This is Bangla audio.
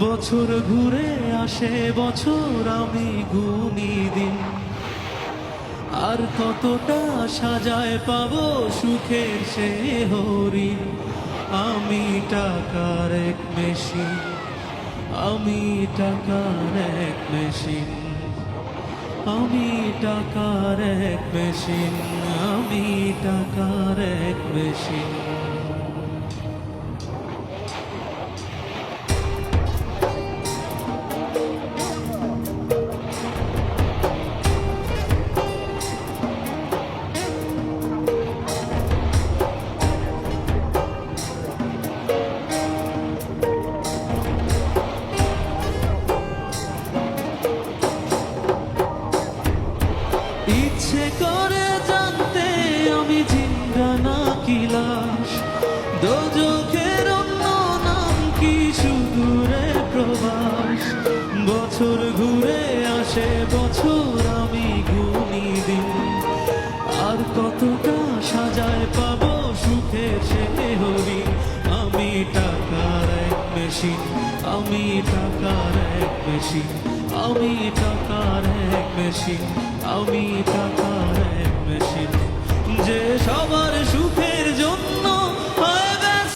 বছর ঘুরে আসে বছর, আমি গুনি দিন। আর কতটা সাজায় পাবো সুখের সে হরিণ। আমি টাকার এক মেশিন, আমি টাকার এক মেশিন, আমি টাকার এক মেশিন, আমি টাকার এক মেশিন। ইচ্ছে করে জানতে আমি জিন্দা নাকি লাশ, দোজখের অন্য নাম কি সুদূরে প্রবাস। বছর ঘুরে আসে বছর, আমি গুনি দিন। আর কতটা সাজায় পাবো সুখের সে হরিণ। আমি টাকার এক মেশিন, আমি টাকার এক মেশিন, আমি টাকার এক মেশিন, আমি টাকার এক মেশিন। যে সবার সুখে